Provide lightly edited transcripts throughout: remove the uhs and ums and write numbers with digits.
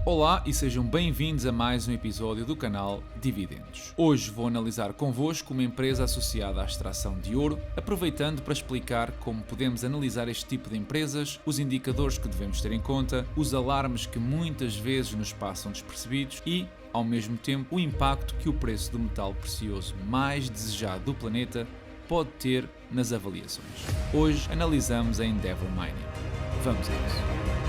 Olá e sejam bem-vindos a mais um episódio do canal Dividendos. Hoje vou analisar convosco uma empresa associada à extração de ouro, aproveitando para explicar como podemos analisar este tipo de empresas, os indicadores que devemos ter em conta, os alarmes que muitas vezes nos passam despercebidos e, ao mesmo tempo, o impacto que o preço do metal precioso mais desejado do planeta pode ter nas avaliações. Hoje analisamos a Endeavour Mining. Vamos a isso.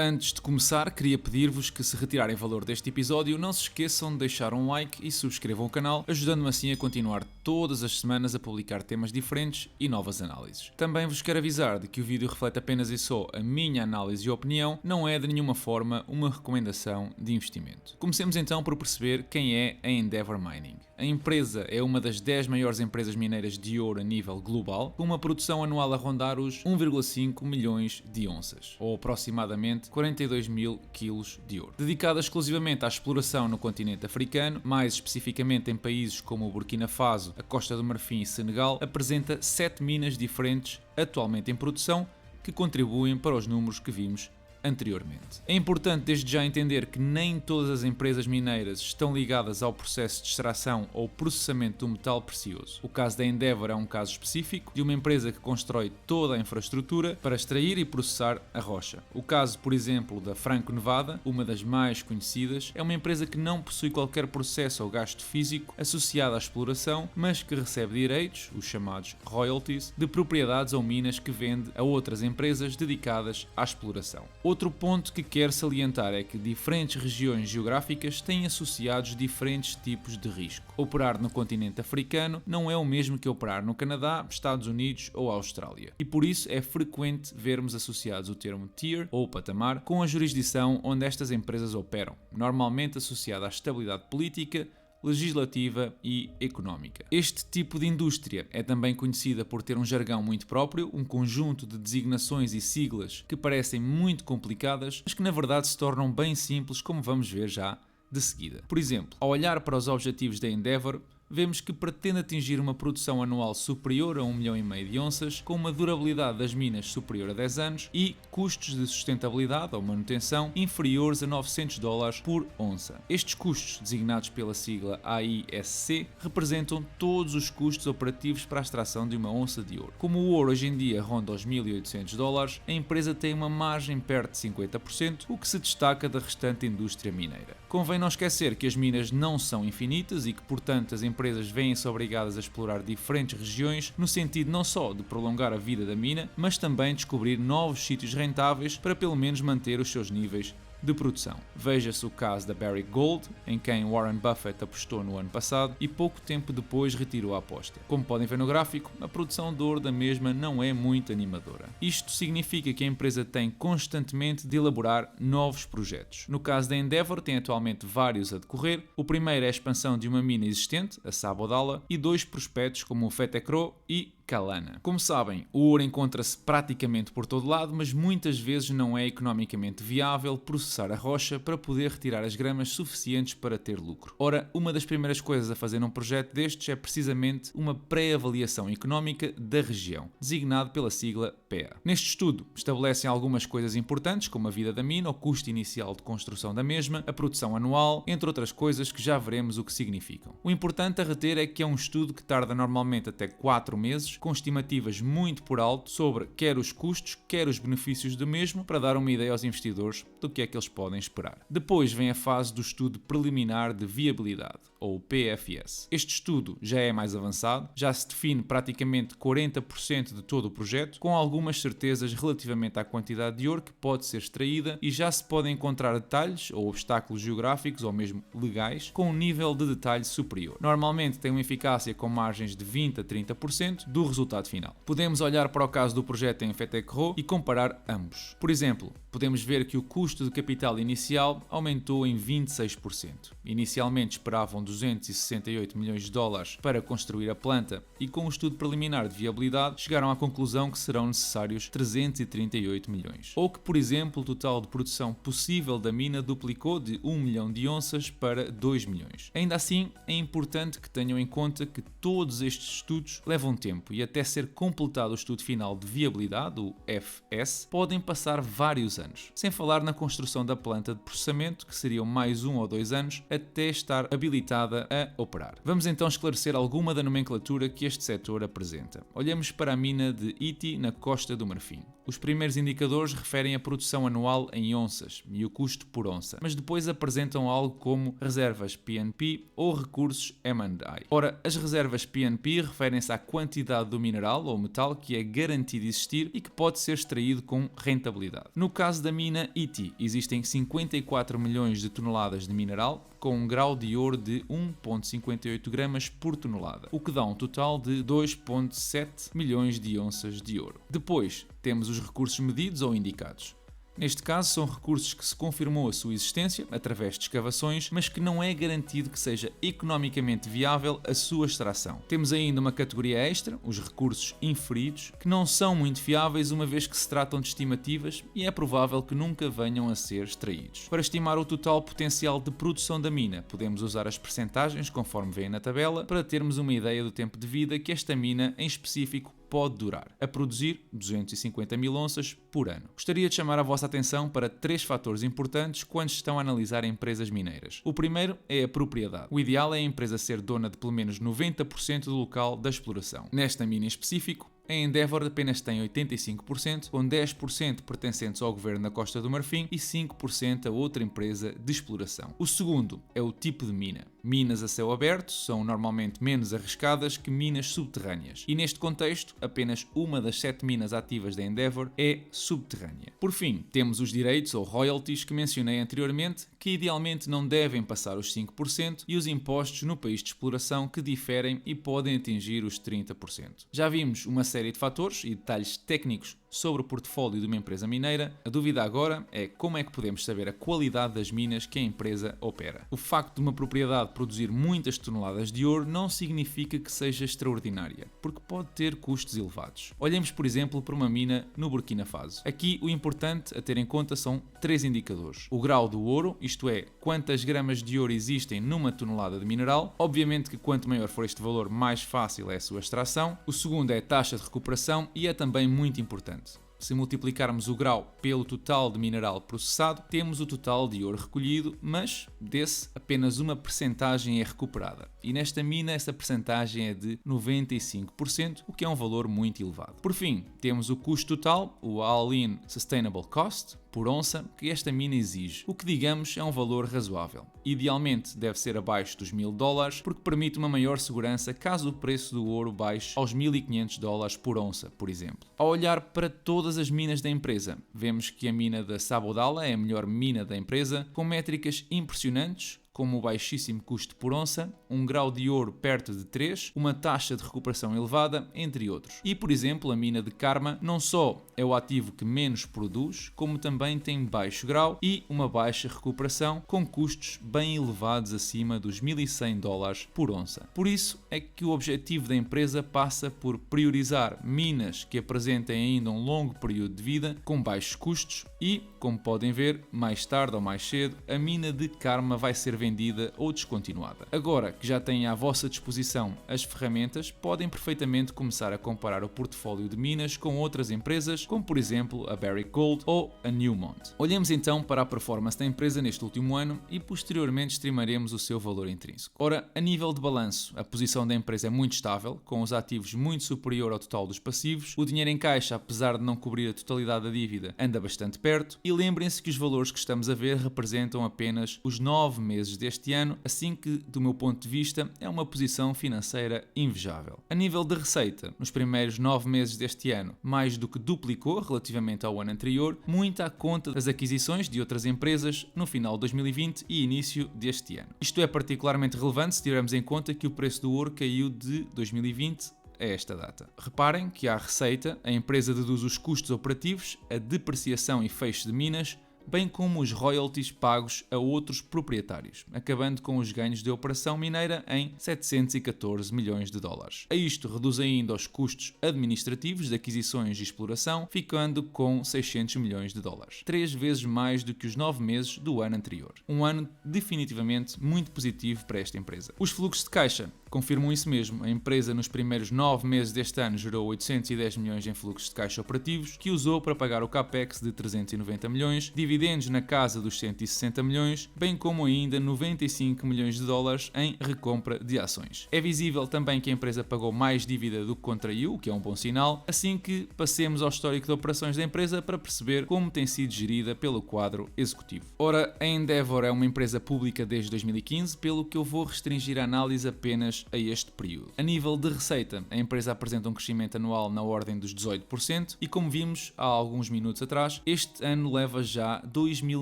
Antes de começar, queria pedir-vos que, se retirarem valor deste episódio, não se esqueçam de deixar um like e subscrevam o canal, ajudando-me assim a continuar todas as semanas a publicar temas diferentes e novas análises. Também vos quero avisar de que o vídeo reflete apenas e só a minha análise e opinião, não é de nenhuma forma uma recomendação de investimento. Comecemos então por perceber quem é a Endeavour Mining. A empresa é uma das 10 maiores empresas mineiras de ouro a nível global, com uma produção anual a rondar os 1,5 milhões de onças, ou aproximadamente 42 mil quilos de ouro. Dedicada exclusivamente à exploração no continente africano, mais especificamente em países como o Burkina Faso, a Costa do Marfim e Senegal, apresenta 7 minas diferentes atualmente em produção que contribuem para os números que vimos anteriormente. É importante desde já entender que nem todas as empresas mineiras estão ligadas ao processo de extração ou processamento do metal precioso. O caso da Endeavour é um caso específico de uma empresa que constrói toda a infraestrutura para extrair e processar a rocha. O caso, por exemplo, da Franco-Nevada, uma das mais conhecidas, é uma empresa que não possui qualquer processo ou gasto físico associado à exploração, mas que recebe direitos, os chamados royalties, de propriedades ou minas que vende a outras empresas dedicadas à exploração. Outro ponto que quero salientar é que diferentes regiões geográficas têm associados diferentes tipos de risco. Operar no continente africano não é o mesmo que operar no Canadá, Estados Unidos ou Austrália. E por isso é frequente vermos associados o termo tier ou patamar com a jurisdição onde estas empresas operam, normalmente associada à estabilidade política, legislativa e económica. Este tipo de indústria é também conhecida por ter um jargão muito próprio, um conjunto de designações e siglas que parecem muito complicadas, mas que na verdade se tornam bem simples, como vamos ver já de seguida. Por exemplo, ao olhar para os objetivos da Endeavour, vemos que pretende atingir uma produção anual superior a 1,5 milhão de onças, com uma durabilidade das minas superior a 10 anos e custos de sustentabilidade ou manutenção inferiores a $900 por onça. Estes custos, designados pela sigla AISC, representam todos os custos operativos para a extração de uma onça de ouro. Como o ouro hoje em dia ronda os $1.800, a empresa tem uma margem perto de 50%, o que se destaca da restante indústria mineira. Convém não esquecer que as minas não são infinitas e que, portanto, as empresas vêm-se obrigadas a explorar diferentes regiões no sentido não só de prolongar a vida da mina, mas também descobrir novos sítios rentáveis para pelo menos manter os seus níveis de produção. Veja-se o caso da Barrick Gold, em quem Warren Buffett apostou no ano passado e pouco tempo depois retirou a aposta. Como podem ver no gráfico, a produção de ouro da mesma não é muito animadora. Isto significa que a empresa tem constantemente de elaborar novos projetos. No caso da Endeavour, tem atualmente vários a decorrer. O primeiro é a expansão de uma mina existente, a Sabodala, e 2 prospectos como o Fetekro e Kalana. Como sabem, o ouro encontra-se praticamente por todo lado, mas muitas vezes não é economicamente viável processar a rocha para poder retirar as gramas suficientes para ter lucro. Ora, uma das primeiras coisas a fazer num projeto destes é precisamente uma pré-avaliação económica da região, designado pela sigla PEA. Neste estudo, estabelecem algumas coisas importantes, como a vida da mina, o custo inicial de construção da mesma, a produção anual, entre outras coisas que já veremos o que significam. O importante a reter é que é um estudo que tarda normalmente até 4 meses, com estimativas muito por alto sobre quer os custos, quer os benefícios do mesmo, para dar uma ideia aos investidores do que é que eles podem esperar. Depois vem a fase do estudo preliminar de viabilidade, ou PFS. Este estudo já é mais avançado, já se define praticamente 40% de todo o projeto, com algumas certezas relativamente à quantidade de ouro que pode ser extraída e já se podem encontrar detalhes ou obstáculos geográficos ou mesmo legais com um nível de detalhe superior. Normalmente tem uma eficácia com margens de 20 a 30% do resultado final. Podemos olhar para o caso do projeto em Fetekro e comparar ambos. Por exemplo, podemos ver que o custo de capital inicial aumentou em 26%. Inicialmente esperavam 268 milhões de dólares para construir a planta e com o estudo preliminar de viabilidade chegaram à conclusão que serão necessários 338 milhões. Ou que, por exemplo, o total de produção possível da mina duplicou de 1 milhão de onças para 2 milhões. Ainda assim, é importante que tenham em conta que todos estes estudos levam tempo e até ser completado o estudo final de viabilidade, o FS, podem passar vários anos. Sem falar na construção da planta de processamento, que seriam mais 1 ou 2 anos, até estar habilitada a operar. Vamos então esclarecer alguma da nomenclatura que este setor apresenta. Olhamos para a mina de Ity, na Costa do Marfim. Os primeiros indicadores referem a produção anual em onças e o custo por onça, mas depois apresentam algo como reservas P&P ou recursos M&I. Ora, as reservas P&P referem-se à quantidade do mineral ou metal que é garantido existir e que pode ser extraído com rentabilidade. No caso da mina Ity, existem 54 milhões de toneladas de mineral, com um grau de ouro de 1,58 gramas por tonelada, o que dá um total de 2,7 milhões de onças de ouro. Depois, temos os recursos medidos ou indicados. Neste caso, são recursos que se confirmou a sua existência através de escavações, mas que não é garantido que seja economicamente viável a sua extração. Temos ainda uma categoria extra, os recursos inferidos, que não são muito fiáveis uma vez que se tratam de estimativas e é provável que nunca venham a ser extraídos. Para estimar o total potencial de produção da mina, podemos usar as percentagens conforme vêem na tabela para termos uma ideia do tempo de vida que esta mina em específico pode durar, a produzir 250 mil onças por ano. Gostaria de chamar a vossa atenção para 3 fatores importantes quando estão a analisar empresas mineiras. O primeiro é a propriedade. O ideal é a empresa ser dona de pelo menos 90% do local da exploração. Nesta mina em específico, a Endeavour apenas tem 85%, com 10% pertencentes ao governo da Costa do Marfim e 5% a outra empresa de exploração. O segundo é o tipo de mina. Minas a céu aberto são normalmente menos arriscadas que minas subterrâneas e neste contexto apenas uma das 7 minas ativas da Endeavour é subterrânea. Por fim, temos os direitos ou royalties que mencionei anteriormente, que idealmente não devem passar os 5% e os impostos no país de exploração que diferem e podem atingir os 30%. Já vimos uma série de fatores e detalhes técnicos sobre o portfólio de uma empresa mineira. A dúvida agora é como é que podemos saber a qualidade das minas que a empresa opera. O facto de uma propriedade produzir muitas toneladas de ouro não significa que seja extraordinária, porque pode ter custos elevados. Olhemos, por exemplo, para uma mina no Burkina Faso. Aqui o importante a ter em conta são 3 indicadores. O grau do ouro, isto é, quantas gramas de ouro existem numa tonelada de mineral. Obviamente que quanto maior for este valor, mais fácil é a sua extração. O segundo é a taxa de recuperação e é também muito importante. Se multiplicarmos o grau pelo total de mineral processado, temos o total de ouro recolhido, mas desse apenas uma percentagem é recuperada. E nesta mina essa percentagem é de 95%, o que é um valor muito elevado. Por fim, temos o custo total, o All-in Sustainable Cost, por onça, que esta mina exige, o que digamos é um valor razoável. Idealmente deve ser abaixo dos $1000, porque permite uma maior segurança caso o preço do ouro baixe aos $1500 por onça, por exemplo. Ao olhar para todas as minas da empresa, vemos que a mina da Sabodala é a melhor mina da empresa, com métricas impressionantes, como o baixíssimo custo por onça, um grau de ouro perto de 3, uma taxa de recuperação elevada, entre outros. E, por exemplo, a mina de Karma não só é o ativo que menos produz, como também tem baixo grau e uma baixa recuperação, com custos bem elevados acima dos $1100 por onça. Por isso é que o objetivo da empresa passa por priorizar minas que apresentem ainda um longo período de vida, com baixos custos e, como podem ver, mais tarde ou mais cedo, a mina de Karma vai ser vendida ou descontinuada. Agora que já têm à vossa disposição as ferramentas, podem perfeitamente começar a comparar o portfólio de minas com outras empresas, como por exemplo a Barrick Gold ou a Newmont. Olhemos então para a performance da empresa neste último ano e posteriormente estimaremos o seu valor intrínseco. Ora, a nível de balanço, a posição da empresa é muito estável, com os ativos muito superior ao total dos passivos, o dinheiro em caixa, apesar de não cobrir a totalidade da dívida, anda bastante perto e lembrem-se que os valores que estamos a ver representam apenas os 9 meses deste ano, assim que, do meu ponto de vista, é uma posição financeira invejável. A nível de receita, nos primeiros 9 meses deste ano, mais do que duplicou relativamente ao ano anterior, muito à conta das aquisições de outras empresas no final de 2020 e início deste ano. Isto é particularmente relevante se tivermos em conta que o preço do ouro caiu de 2020 a esta data. Reparem que à receita, a empresa deduz os custos operativos, a depreciação e fecho de minas, bem como os royalties pagos a outros proprietários, acabando com os ganhos de operação mineira em 714 milhões de dólares. A isto reduz ainda os custos administrativos de aquisições e exploração, ficando com 600 milhões de dólares, 3 vezes mais do que os 9 meses do ano anterior. Um ano definitivamente muito positivo para esta empresa. Os fluxos de caixa confirmam isso mesmo. A empresa nos primeiros 9 meses deste ano gerou 810 milhões em fluxos de caixa operativos, que usou para pagar o capex de 390 milhões, dividendos na casa dos 160 milhões, bem como ainda 95 milhões de dólares em recompra de ações. É visível também que a empresa pagou mais dívida do que contraiu, o que é um bom sinal, assim que passemos ao histórico de operações da empresa para perceber como tem sido gerida pelo quadro executivo. Ora, a Endeavour é uma empresa pública desde 2015, pelo que eu vou restringir a análise apenas a este período. A nível de receita, a empresa apresenta um crescimento anual na ordem dos 18% e, como vimos há alguns minutos atrás, este ano leva já 2 mil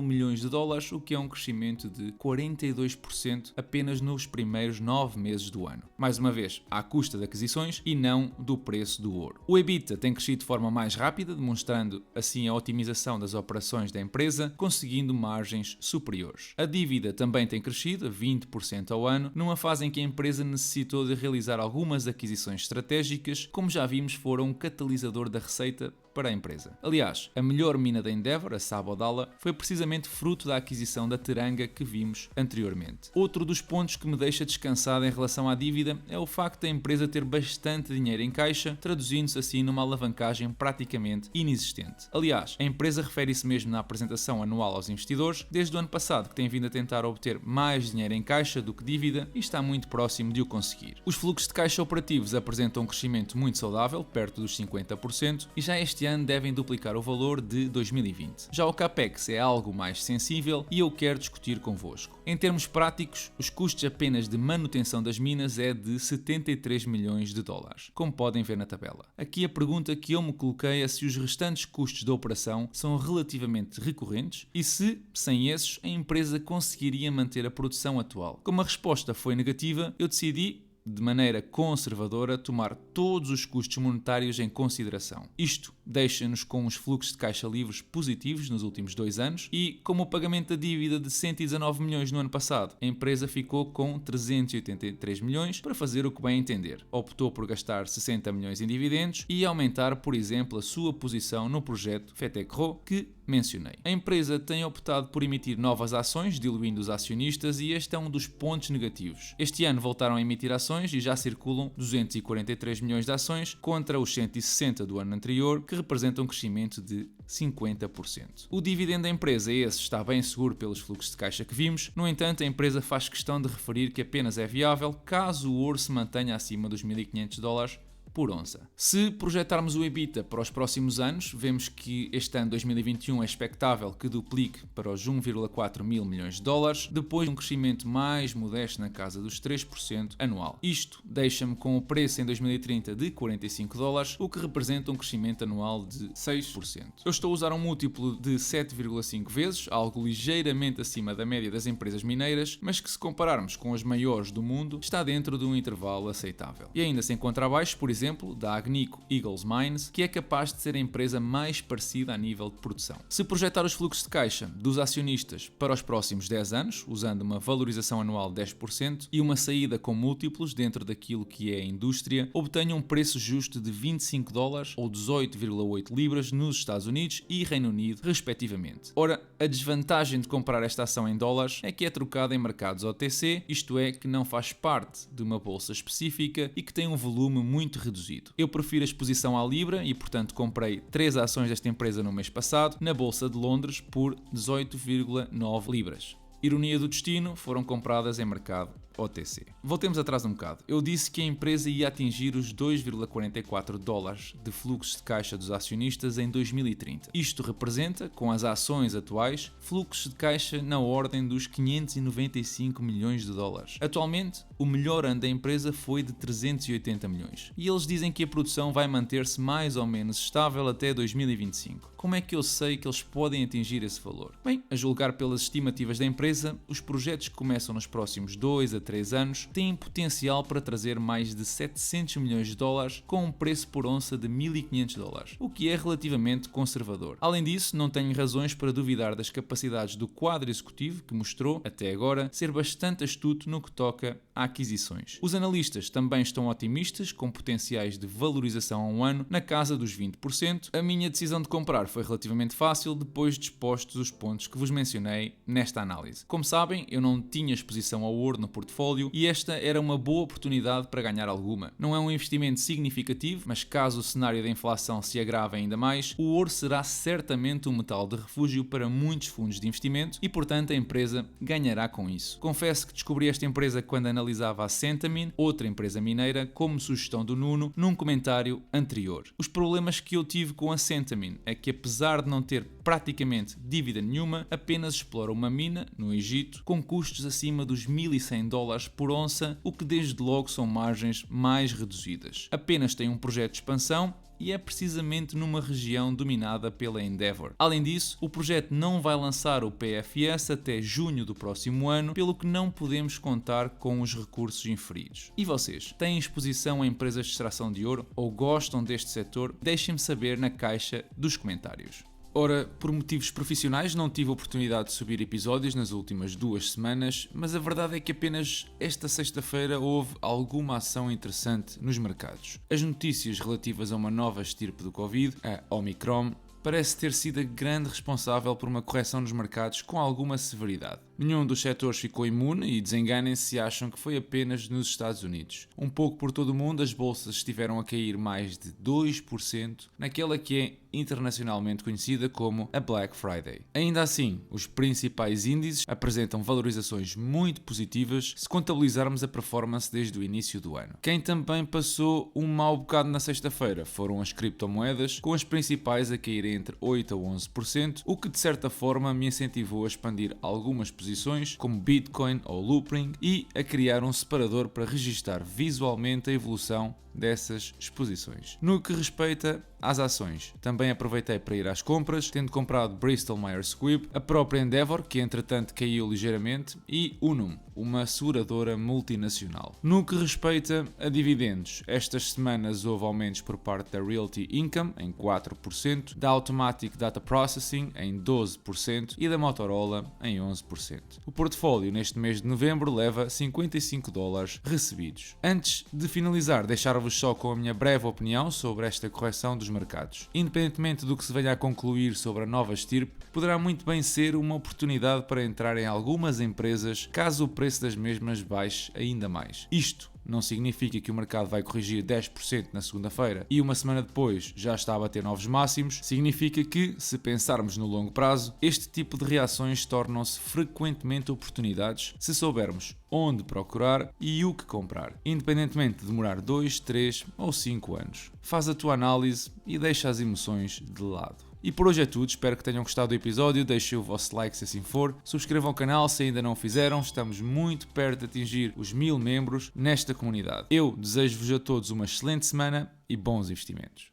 milhões de dólares, o que é um crescimento de 42% apenas nos primeiros 9 meses do ano. Mais uma vez, à custa de aquisições e não do preço do ouro. O EBITDA tem crescido de forma mais rápida, demonstrando assim a otimização das operações da empresa, conseguindo margens superiores. A dívida também tem crescido a 20% ao ano, numa fase em que a empresa necessitou de realizar algumas aquisições estratégicas, como já vimos foram um catalisador da receita para a empresa. Aliás, a melhor mina da Endeavour, a Sabodala, foi precisamente fruto da aquisição da Teranga que vimos anteriormente. Outro dos pontos que me deixa descansado em relação à dívida é o facto da empresa ter bastante dinheiro em caixa, traduzindo-se assim numa alavancagem praticamente inexistente. Aliás, a empresa refere isso mesmo na apresentação anual aos investidores, desde o ano passado que tem vindo a tentar obter mais dinheiro em caixa do que dívida e está muito próximo de o conseguir. Os fluxos de caixa operativos apresentam um crescimento muito saudável, perto dos 50%, e já este ano devem duplicar o valor de 2020. Já o CAPEX é algo mais sensível e eu quero discutir convosco. Em termos práticos, os custos apenas de manutenção das minas é de 73 milhões de dólares, como podem ver na tabela. Aqui a pergunta que eu me coloquei é se os restantes custos da operação são relativamente recorrentes e se, sem esses, a empresa conseguiria manter a produção atual. Como a resposta foi negativa, eu decidi, de maneira conservadora, tomar todos os custos monetários em consideração. Isto deixa-nos com os fluxos de caixa livres positivos nos últimos 2 anos e, como o pagamento da dívida de 119 milhões no ano passado, a empresa ficou com 383 milhões para fazer o que bem entender. Optou por gastar 60 milhões em dividendos e aumentar, por exemplo, a sua posição no projeto Fetekro, que mencionei. A empresa tem optado por emitir novas ações, diluindo os acionistas, e este é um dos pontos negativos. Este ano voltaram a emitir ações e já circulam 243 milhões de ações contra os 160 do ano anterior, que representa um crescimento de 50%. O dividendo da empresa esse está bem seguro pelos fluxos de caixa que vimos, no entanto a empresa faz questão de referir que apenas é viável caso o ouro se mantenha acima dos 1.500 dólares por onça. Se projetarmos o EBITDA para os próximos anos, vemos que este ano 2021 é expectável que duplique para os 1,4 mil milhões de dólares, depois de um crescimento mais modesto na casa dos 3% anual. Isto deixa-me com o preço em 2030 de 45 dólares, o que representa um crescimento anual de 6%. Eu estou a usar um múltiplo de 7,5 vezes, algo ligeiramente acima da média das empresas mineiras, mas que se compararmos com as maiores do mundo, está dentro de um intervalo aceitável. E ainda se encontra abaixo, por exemplo, da Agnico Eagles Mines, que é capaz de ser a empresa mais parecida a nível de produção. Se projetar os fluxos de caixa dos acionistas para os próximos 10 anos, usando uma valorização anual de 10% e uma saída com múltiplos dentro daquilo que é a indústria, obtenho um preço justo de 25 dólares ou 18,8 libras nos Estados Unidos e Reino Unido, respectivamente. Ora, a desvantagem de comprar esta ação em dólares é que é trocada em mercados OTC, isto é, que não faz parte de uma bolsa específica e que tem um volume muito reduzido. Eu prefiro a exposição à Libra e, portanto, comprei 3 ações desta empresa no mês passado na Bolsa de Londres por 18,9 libras. Ironia do destino, foram compradas em mercado OTC. Voltemos atrás um bocado. Eu disse que a empresa ia atingir os 2,44 dólares de fluxo de caixa dos acionistas em 2030. Isto representa, com as ações atuais, fluxos de caixa na ordem dos 595 milhões de dólares. Atualmente, o melhor ano da empresa foi de 380 milhões. E eles dizem que a produção vai manter-se mais ou menos estável até 2025. Como é que eu sei que eles podem atingir esse valor? Bem, a julgar pelas estimativas da empresa, os projetos que começam nos próximos 2 a 3 anos, têm potencial para trazer mais de 700 milhões de dólares com um preço por onça de 1.500 dólares, o que é relativamente conservador. Além disso, não tenho razões para duvidar das capacidades do quadro executivo, que mostrou, até agora, ser bastante astuto no que toca a aquisições. Os analistas também estão otimistas, com potenciais de valorização a um ano na casa dos 20%. A minha decisão de comprar foi relativamente fácil depois de expostos os pontos que vos mencionei nesta análise. Como sabem, eu não tinha exposição ao ouro no portfólio e esta era uma boa oportunidade para ganhar alguma. Não é um investimento significativo, mas caso o cenário da inflação se agrave ainda mais, o ouro será certamente um metal de refúgio para muitos fundos de investimento e, portanto, a empresa ganhará com isso. Confesso que descobri esta empresa quando analisava a Centamin, outra empresa mineira, como sugestão do Nuno, num comentário anterior. Os problemas que eu tive com a Centamin é que, apesar de não ter praticamente dívida nenhuma, apenas explora uma mina no Egito com custos acima dos 1.100 dólares por onça, o que desde logo são margens mais reduzidas. Apenas tem um projeto de expansão e é precisamente numa região dominada pela Endeavour. Além disso, o projeto não vai lançar o PFS até junho do próximo ano, pelo que não podemos contar com os recursos inferidos. E vocês, têm exposição a empresas de extração de ouro ou gostam deste setor? Deixem-me saber na caixa dos comentários. Ora, por motivos profissionais não tive a oportunidade de subir episódios nas últimas 2 semanas, mas a verdade é que apenas esta sexta-feira houve alguma ação interessante nos mercados. As notícias relativas a uma nova estirpe do Covid, a Omicron, parece ter sido a grande responsável por uma correção nos mercados com alguma severidade. Nenhum dos setores ficou imune e desenganem-se se acham que foi apenas nos Estados Unidos. Um pouco por todo o mundo, as bolsas estiveram a cair mais de 2% naquela que é internacionalmente conhecida como a Black Friday. Ainda assim, os principais índices apresentam valorizações muito positivas se contabilizarmos a performance desde o início do ano. Quem também passou um mau bocado na sexta-feira foram as criptomoedas, com as principais a caírem entre 8% a 11%, o que de certa forma me incentivou a expandir algumas posições como Bitcoin ou Loopring e a criar um separador para registar visualmente a evolução dessas exposições. No que respeita às ações, também aproveitei para ir às compras, tendo comprado Bristol Myers Squibb, a própria Endeavour, que entretanto caiu ligeiramente, e Unum, uma seguradora multinacional. No que respeita a dividendos, estas semanas houve aumentos por parte da Realty Income em 4%, da Automatic Data Processing em 12% e da Motorola em 11%. O portfólio neste mês de novembro leva 55 dólares recebidos. Antes de finalizar, deixar-vos só com a minha breve opinião sobre esta correção dos mercados. Independentemente do que se venha a concluir sobre a nova estirpe, poderá muito bem ser uma oportunidade para entrar em algumas empresas caso o preço das mesmas baixe ainda mais. Isto não significa que o mercado vai corrigir 10% na segunda-feira e uma semana depois já está a bater novos máximos. Significa que, se pensarmos no longo prazo, este tipo de reações tornam-se frequentemente oportunidades se soubermos onde procurar e o que comprar, independentemente de demorar 2, 3 ou 5 anos. Faz a tua análise e deixa as emoções de lado. E por hoje é tudo, espero que tenham gostado do episódio, deixem o vosso like se assim for, subscrevam o canal se ainda não o fizeram, estamos muito perto de atingir os 1000 membros nesta comunidade. Eu desejo-vos a todos uma excelente semana e bons investimentos.